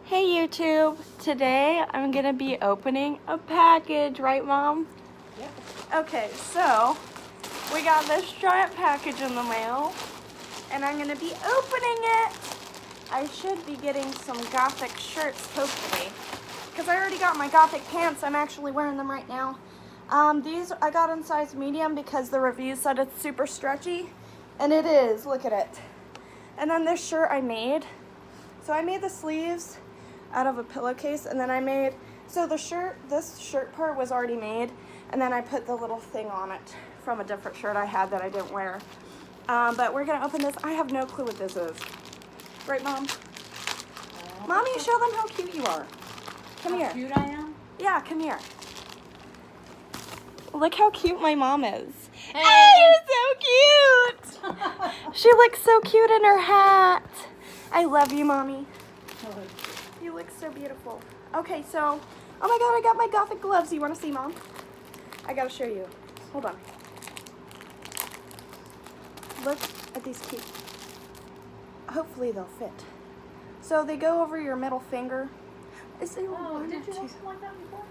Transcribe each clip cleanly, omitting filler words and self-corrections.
Hey YouTube, today I'm gonna be opening a package, right Mom? Yep. Okay, so we got this giant package in the mail and I'm gonna be opening it. I should be getting some Gothic shirts, hopefully, because I already got my Gothic pants. I'm actually wearing them right now. These I got in size medium because the review said it's super stretchy, and it is, look at it. And then this shirt I made, so I made the sleeves out of a pillowcase, and then I made, so the shirt, this shirt part was already made, and then I put the little thing on it from a different shirt I had that I didn't wear. But we're gonna open this. I have no clue what this is. Right, Mom? Mommy, show them how cute you are. Come here. How cute I am? Yeah, come here. Look how cute my mom is. Hey. You're so cute. She looks so cute in her hat. I love you, Mommy. You look so beautiful. Okay, so, oh my God, I got my Gothic gloves. You want to see, Mom? I gotta show you. Hold on. Look at these cute. Hopefully they'll fit. So they go over your middle finger. Is there Oh, one did you or two? have something like that before?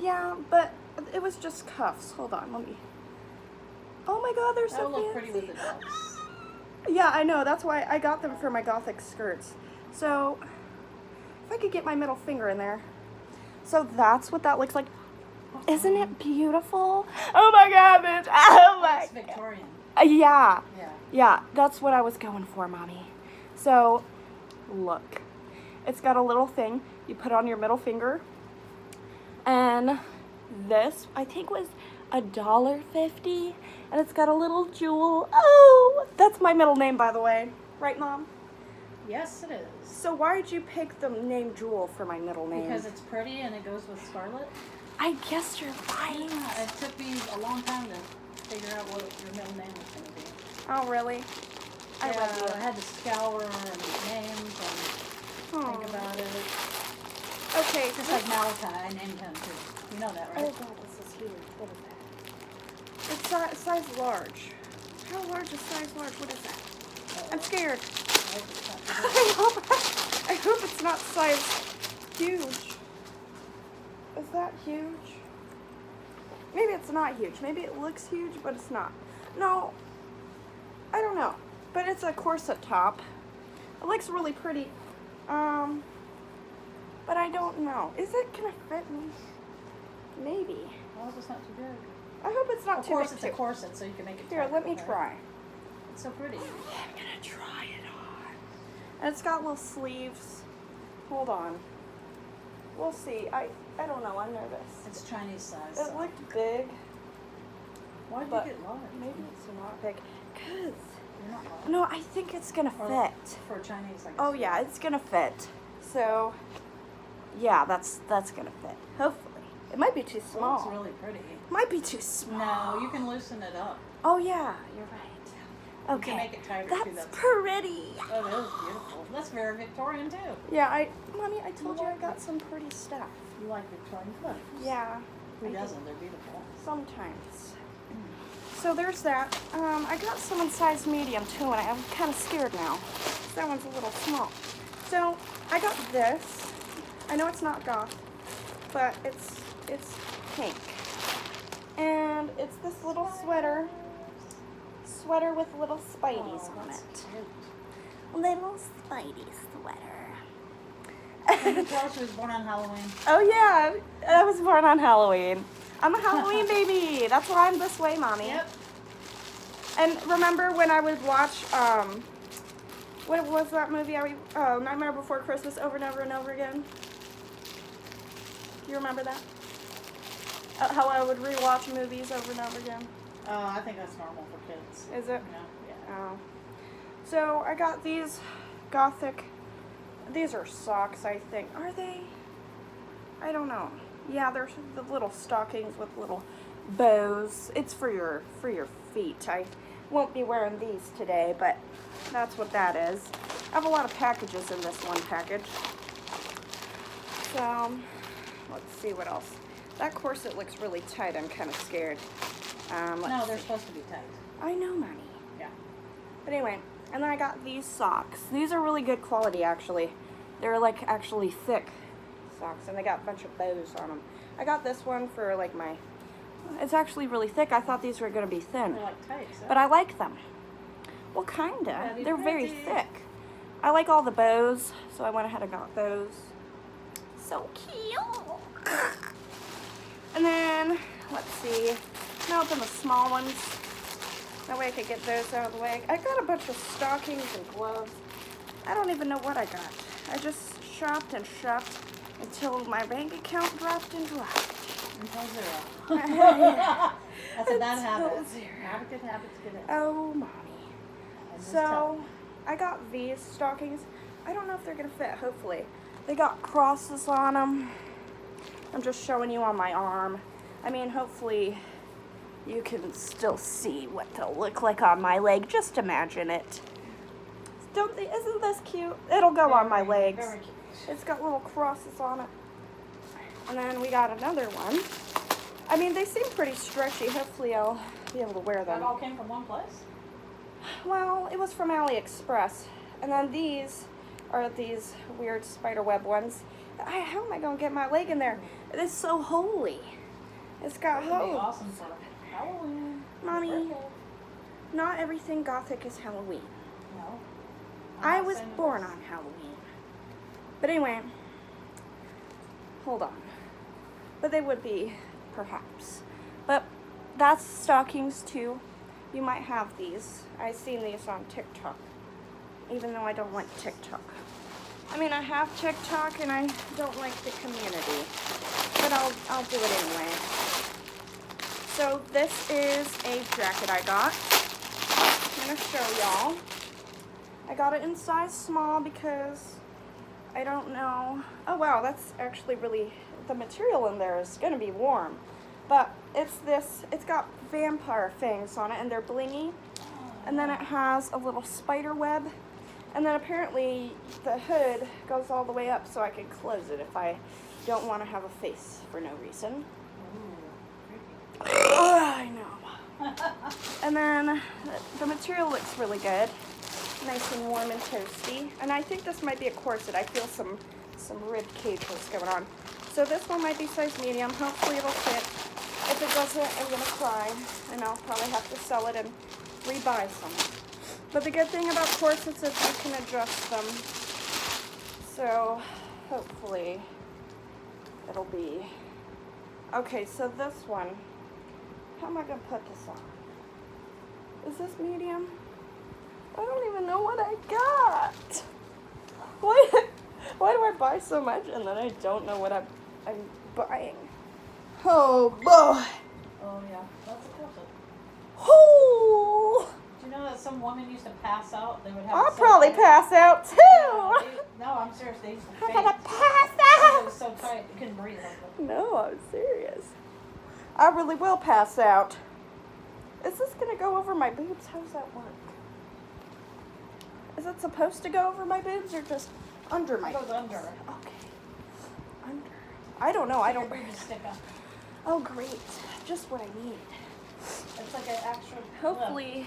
Yeah, but it was just cuffs. Hold on, let me. Oh my God, they're That so would look fancy. pretty with the gloves. Yeah, I know. That's why I got them for my Gothic skirts. So, if I could get my middle finger in there. So that's what that looks like. Isn't it beautiful? Oh my God, bitch. Oh my It's Victorian. Yeah. Yeah. Yeah, that's what I was going for, Mommy. So, look. It's got a little thing you put on your middle finger. And this, I think, was $1.50. And it's got a little jewel. Oh, that's my middle name, by the way. Right, Mom? Yes, it is. So why'd you pick the name Jewel for my middle name? Because it's pretty and it goes with scarlet. I guess you're right. Yeah, it took me a long time to figure out what your middle name was going to be. Oh, really? I Yeah, love you. I had to scour and names and think about it. Okay, Just like Malachi, I named him too. You know that, right? Oh God, this is huge. What is that? It's size large. How large is size large? What is that? I'm scared. I hope it's not too big. I hope it's not size huge. Is that huge? Maybe it's not huge. Maybe it looks huge, but it's not. No, I don't know. But it's a corset top. It looks really pretty. But I don't know. Is it gonna fit me? Maybe. I hope it's not too big. I hope it's not Of too course, big it's a too. corset, so you can make it Here, tighter, let me right? try. It's so pretty. I'm gonna try it on. And it's got little sleeves. Hold on. We'll see. I don't know. I'm nervous. It's Chinese size. It looked big, Why did you but get large? maybe it's not big. Cause You're not large. no, I think it's gonna Or fit. For Chinese, I guess. Oh yeah, it's gonna fit. So yeah, that's gonna fit. Hopefully. It might be too It small. looks really pretty. Might be too small. No, you can loosen it up. Oh yeah, you're right. You Okay. can make it tighter too. That's pretty. Oh, that is beautiful. That's very Victorian too. Yeah, Mommy, I told you I got some pretty stuff. You like Victorian clothes? Yeah. Who I do. doesn't? They're beautiful. Sometimes. So there's that. I got some in size medium too, and I'm kind of scared now. That one's a little small. So I got this. I know it's not goth, but it's pink, and it's this little sweater with little spideys on that's it. cute. Little spidey sweater. And the clothes was born on Halloween. Oh yeah, I was born on Halloween. I'm a Halloween baby. That's why I'm this way, Mommy. Yep. And remember when I would watch, what was that movie? Nightmare Before Christmas over and over and over again? You remember that? How I would rewatch movies over and over again? I think that's normal for kids. Is it? Yeah. Oh. So I got these Gothic, these are socks, I think. Are they? I don't know. Yeah, they're the little stockings with little bows. It's for your feet. I won't be wearing these today, but that's what that is. I have a lot of packages in this one package. So, let's see what else. That corset looks really tight. I'm kind of scared. No, they're supposed to be tight. I know, Mommy. Yeah. But anyway, and then I got these socks. These are really good quality, actually. They're like actually thick socks, and they got a bunch of bows on them. I got this one for like my, it's actually really thick. I thought these were gonna be thin. They're like tights, huh? But I like them. Well, kinda. Very They're very pretty. thick. I like all the bows, so I went ahead and got those. So cute. And then, let's see. I'm gonna open the small ones. That way I could get those out of the way. I got a bunch of stockings and gloves. I don't even know what I got. I just shopped and shopped until my bank account dropped and dropped. Until zero. That's a bad habit. Until zero. Not a good habit to get it. Oh, mommy. And just So, I got these stockings. I don't know if they're gonna fit, hopefully. They got crosses on them. I'm just showing you on my arm. I mean, hopefully you can still see what they'll look like on my leg. Just imagine it. Isn't this cute? It'll go on my legs. Very cute. It's got little crosses on it. And then we got another one. I mean, they seem pretty stretchy. Hopefully I'll be able to wear them. That all came from one place? Well, it was from AliExpress. And then these are these weird spider web ones. How am I going to get my leg in there? It is so holy. It's got That would be holes. awesome for Halloween. Mommy. Birthday. Not everything Gothic is Halloween. No. I I'm not was saying it born is. on Halloween. But anyway, hold on. But they would be, perhaps. But that's stockings too. You might have these. I've seen these on TikTok, even though I don't like TikTok. I mean, I have TikTok and I don't like the community, but I'll do it anyway. So this is a jacket I got. I'm gonna show y'all. I got it in size small because I don't know. Oh wow, that's actually really, the material in there is gonna be warm. But it's got vampire fangs on it and they're blingy. And then it has a little spider web. And then apparently the hood goes all the way up so I can close it if I don't want to have a face for no reason. Ooh, creepy. I know. And then the material looks really good. Nice and warm and toasty. And I think this might be a corset. I feel some rib cages going on. So this one might be size medium. Hopefully it'll fit. If it doesn't, I'm going to cry. And I'll probably have to sell it and rebuy some. But the good thing about corsets is you can adjust them. So hopefully it'll be. Okay, so this one. How am I going to put this on? Is this medium? I don't even know what I got. Why do I buy so much and then I don't know what I'm buying? Oh boy. Oh yeah, that's a corset. Oh. Do you know that some women used to pass out? They would have. I'll it so probably tight. pass out too. Yeah, no, I'm serious. They used to I'm faint. gonna pass It was out. so tight you couldn't breathe. No, I'm serious. I really will pass out. Is this gonna go over my boobs? How does that work? Is it supposed to go over my boobs or just under my It goes boobs? under. Okay. Under. I don't know. I don't. Your boobs stick up. Oh, great. Just what I need. It's like an extra. Hopefully,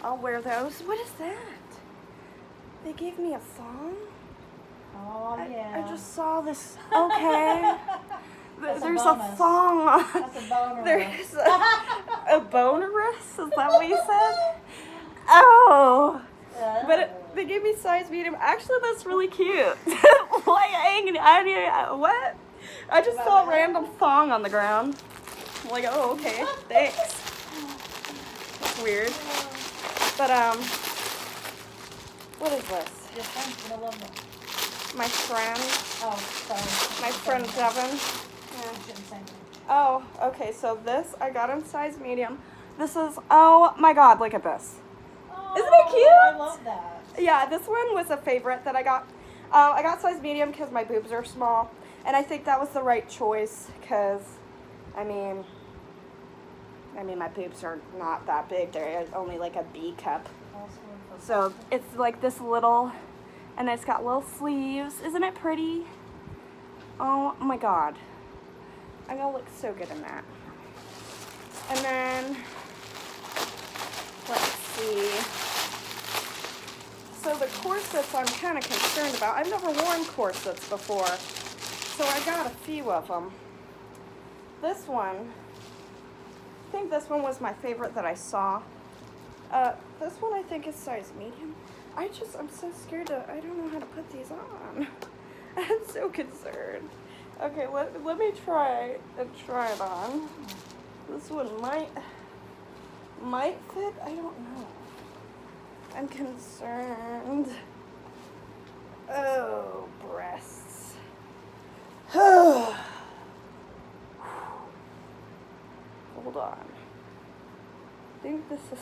I'll wear those. What is that? They gave me a thong? Oh yeah. I just saw this. Okay. That's a There's a bonus. thong on. That's a boner. There's a bonus? Is that what you said? Oh. But they gave me size medium. Actually, that's really cute. Why hanging? What? I just saw a random thong on the ground. I'm like, oh, okay, thanks. That's weird. But what is this? Your friend's gonna love them. My friend. Oh, sorry. My friend Devin. You shouldn't say that. Oh, okay. So this I got in size medium. This is. Oh my God! Look at this. Isn't it cute? I love that. Yeah, this one was a favorite that I got. I got size medium because my boobs are small, and I think that was the right choice because, I mean, my boobs are not that big. They're only like a B cup. So it's like this little, and it's got little sleeves. Isn't it pretty? Oh my God. I'm gonna look so good in that. And then, let's see. So the corsets I'm kind of concerned about. I've never worn corsets before, so I got a few of them. This one, I think this one was my favorite that I saw. This one I think is size medium. I'm so scared I don't know how to put these on. I'm so concerned. Okay, let me try it on. This one might fit, I don't know. I'm concerned. Oh, breasts. Hold on. I think this is...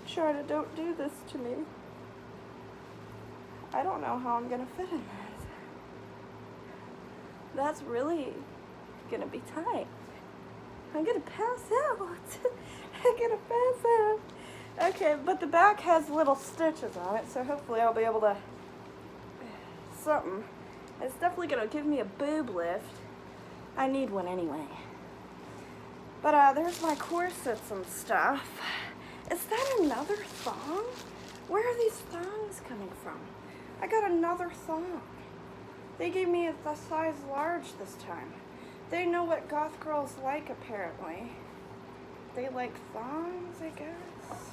Charlotte, don't do this to me. I don't know how I'm gonna fit in this. That's really gonna be tight. I'm gonna pass out. I'm gonna pass out. Okay, but the back has little stitches on it, so hopefully I'll be able to... something. It's definitely gonna give me a boob lift. I need one anyway. But there's my corsets and stuff. Is that another thong? Where are these thongs coming from? I got another thong. They gave me the size large this time. They know what goth girls like, apparently. They like thongs, I guess.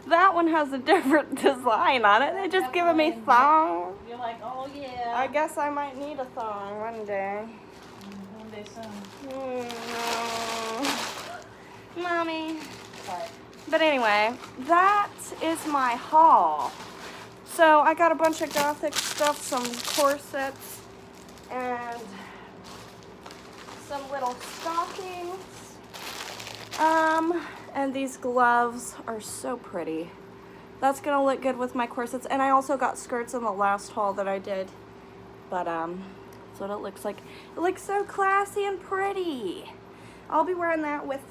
That one has a different design on it. They're just giving me thong. You're like, oh yeah. I guess I might need a thong one day. One day soon. No. Mommy. Right. But anyway, that is my haul. So I got a bunch of Gothic stuff, some corsets, and some little stockings. And these gloves are so pretty. That's gonna look good with my corsets. And I also got skirts in the last haul that I did. But that's what it looks like. It looks so classy and pretty. I'll be wearing that with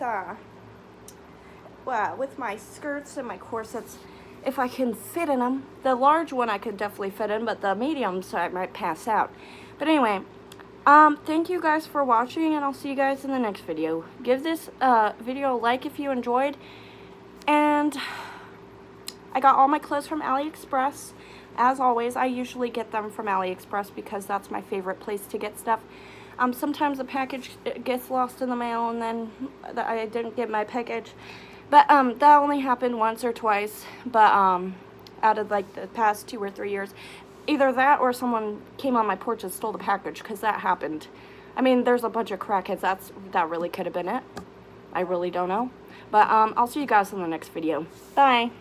my skirts and my corsets if I can fit in them. The large one I could definitely fit in, but the mediums I might pass out. But anyway, thank you guys for watching, and I'll see you guys in the next video. Give this video a like if you enjoyed. And I got all my clothes from AliExpress. As always, I usually get them from AliExpress because that's my favorite place to get stuff. Sometimes the package gets lost in the mail and then I didn't get my package. But that only happened once or twice. But out of like the past 2 or 3 years, either that or someone came on my porch and stole the package, because that happened. I mean, there's a bunch of crackheads. That really could have been it. I really don't know. But I'll see you guys in the next video. Bye.